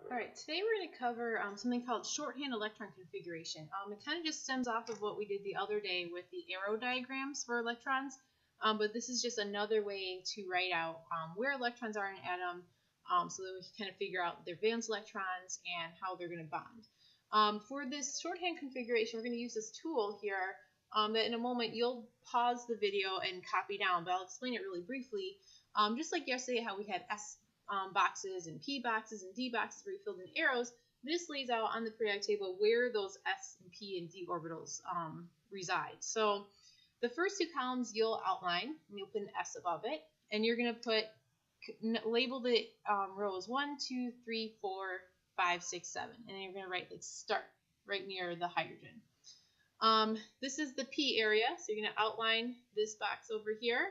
Alright, today we're going to cover something called shorthand electron configuration. It kind of just stems off of what we did the other day with the arrow diagrams for electrons, but this is just another way to write out where electrons are in an atom so that we can kind of figure out their valence electrons and how they're going to bond. For this shorthand configuration, we're going to use this tool here that in a moment you'll pause the video and copy down, but I'll explain it really briefly. Just like yesterday how we had S boxes and P boxes and D boxes where you filled in arrows, this lays out on the periodic table where those S and P and D orbitals reside. So the first two columns you'll outline, and you'll put an S above it, and you're going to label the rows 1, 2, 3, 4, 5, 6, 7, and then you're going to write like start right near the hydrogen. This is the P area, so you're going to outline this box over here.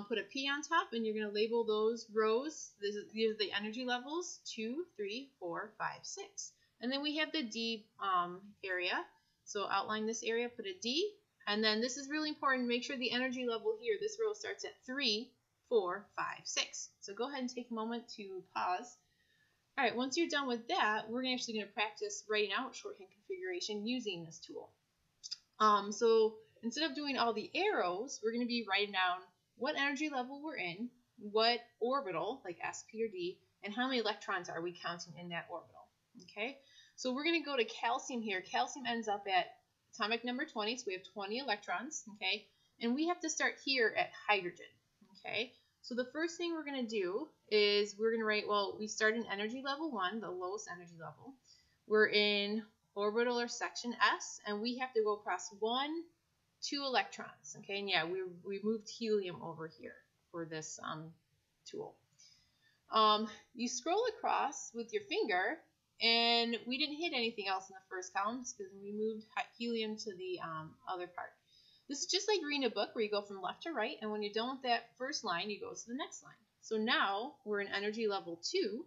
Put a P on top, and you're going to label those rows. These are the energy levels, 2, 3, 4, 5, 6. And then we have the D area. So outline this area, put a D. And then this is really important. Make sure the energy level here, this row starts at 3, 4, 5, 6. So go ahead and take a moment to pause. All right, once you're done with that, we're actually going to practice writing out shorthand configuration using this tool. So instead of doing all the arrows, we're going to be writing down what energy level we're in, what orbital, like S, P, or D, and how many electrons are we counting in that orbital. Okay, so we're going to go to calcium here. Calcium ends up at atomic number 20, so we have 20 electrons, okay, and we have to start here at hydrogen, okay. So the first thing we're going to do is we're going to write, well, we start in energy level 1, the lowest energy level. We're in orbital or section S, and we have to go across 1, 2 electrons, okay, and yeah, we moved helium over here for this tool. You scroll across with your finger, and we didn't hit anything else in the first column because we moved helium to the other part. This is just like reading a book where you go from left to right, and when you're done with that first line, you go to the next line. So now we're in energy level 2.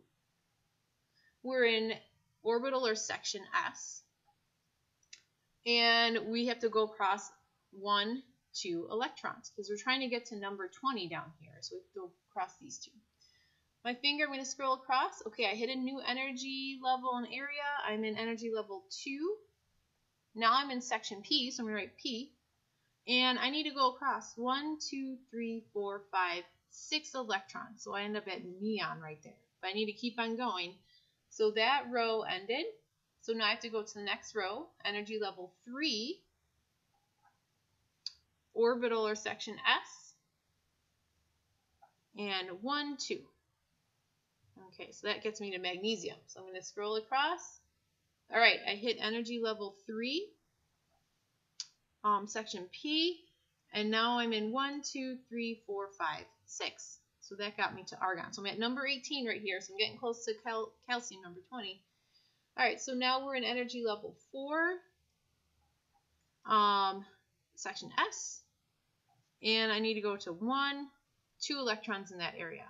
We're in orbital or section S, and we have to go across 1, 2 electrons because we're trying to get to number 20 down here, so we have to go across these two. My finger, I'm going to scroll across. Okay, I hit a new energy level and area. I'm in energy level 2. Now I'm in section P, so I'm going to write P. And I need to go across 1, 2, 3, 4, 5, 6 electrons. So I end up at neon right there. But I need to keep on going. So that row ended. So now I have to go to the next row, energy level 3. Orbital or section S, and 1, 2. Okay, so that gets me to magnesium. So I'm going to scroll across. All right, I hit energy level 3, section P, and now I'm in 1, 2, 3, 4, 5, 6. So that got me to argon. So I'm at number 18 right here, so I'm getting close to calcium, number 20. All right, so now we're in energy level 4, section S. And I need to go to 1, 2 electrons in that area.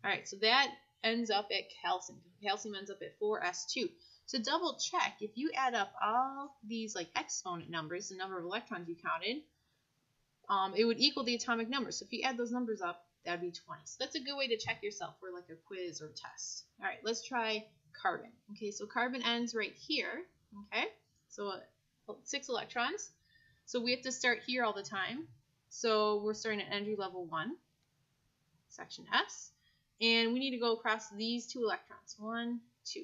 All right, so that ends up at calcium. Calcium ends up at 4s2. To double check, if you add up all these like exponent numbers, the number of electrons you counted, it would equal the atomic number. So if you add those numbers up, that would be 20. So that's a good way to check yourself for like a quiz or test. All right, let's try carbon. Okay, so carbon ends right here. Okay, so 6 electrons. So we have to start here all the time. So we're starting at energy level 1, section S, and we need to go across these 2 electrons, 1, 2,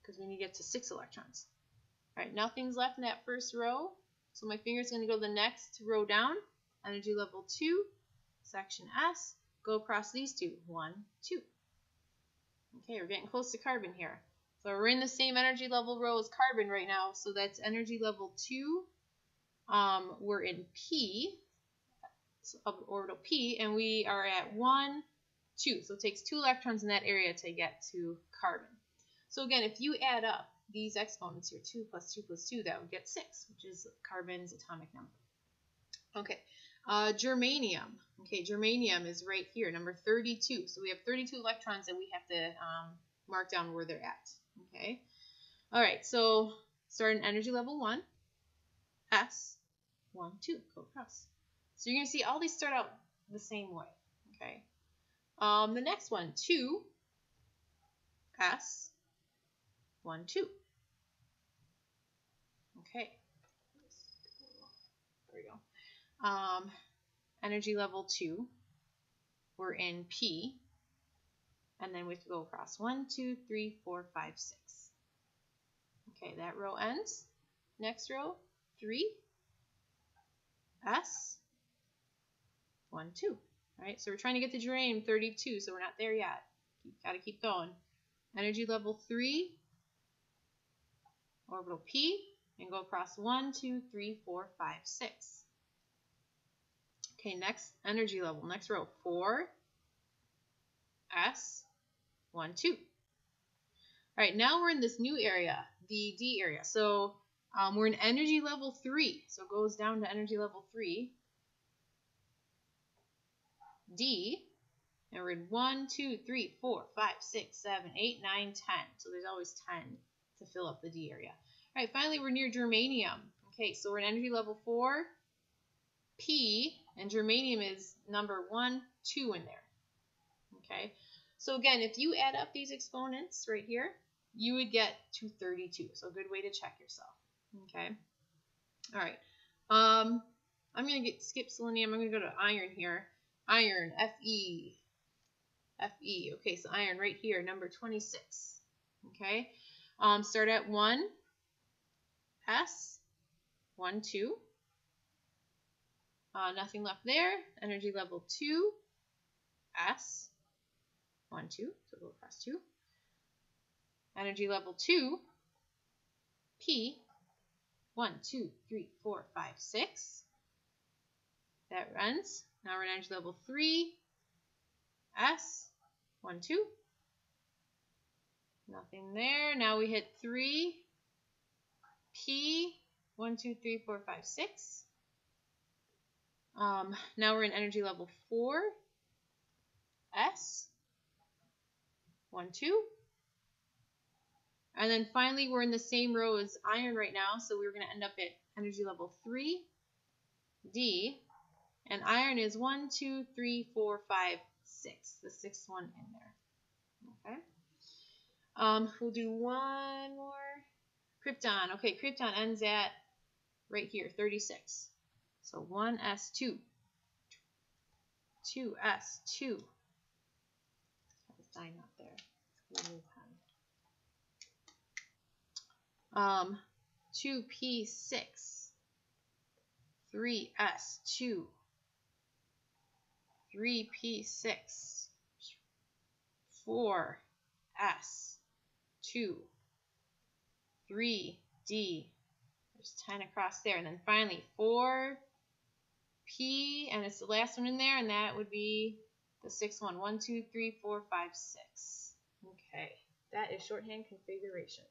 because we need to get to 6 electrons. All right, nothing's left in that first row, so my finger's going to go the next row down, energy level 2, section S, go across these 2, 1, 2. Okay, we're getting close to carbon here. So we're in the same energy level row as carbon right now, so that's energy level 2. We're in P, of orbital P, and we are at 1, 2. So it takes 2 electrons in that area to get to carbon. So again, if you add up these exponents here, 2 plus 2 plus 2, that would get 6, which is carbon's atomic number. Okay, germanium. Okay, germanium is right here, number 32. So we have 32 electrons that we have to mark down where they're at. Okay, all right, so start in energy level 1, S, 1, 2, go across. So you're going to see all these start out the same way, okay? The next one, 2, S, 1, 2. Okay. There we go. Energy level 2, we're in P, and then we have to go across 1, 2, 3, 4, 5, 6. Okay, that row ends. Next row, 3, S, 1, 2. All right, so we're trying to get to germanium 32, so we're not there yet. Got to keep going. Energy level 3, orbital P, and go across 1, 2, 3, 4, 5, 6. Okay, next energy level, next row, 4, S, 1, 2. All right, now we're in this new area, the D area. So we're in energy level 3, so it goes down to energy level 3, D, and we're in 1, 2, 3, 4, 5, 6, 7, 8, 9, 10. So there's always 10 to fill up the D area. All right, finally we're near germanium. Okay, so we're in energy level 4, P, and germanium is number 1, 2 in there. Okay, so again, if you add up these exponents right here, you would get 232. So a good way to check yourself. Okay, all right. I'm going to skip selenium. I'm going to go to iron here. Iron, Fe. Fe. Okay, so iron right here, number 26. Okay, start at 1, S, 1, 2. Nothing left there. Energy level 2, S, 1, 2. So go across 2. Energy level 2, P, 1, 2, 3, 4, 5, 6. That ends. Now we're in energy level 3, S, 1, 2. Nothing there. Now we hit 3, P, 1, 2, 3, 4, 5, 6. Now we're in energy level 4, S, 1, 2. And then finally, we're in the same row as iron right now, so we're going to end up at energy level 3, D, and iron is 1, 2, 3, 4, 5, 6, the sixth one in there. Okay. We'll do one more. Krypton. Okay, krypton ends at right here, 36. So 1s2, 2s2. Sign up there. 2p6, 3s2, 3p6, 4s2, 3d. There's 10 across there, and then finally 4p, and it's the last one in there, and that would be the sixth one. 1, 2, 3, 4, 5, 6. Okay, that is shorthand configuration.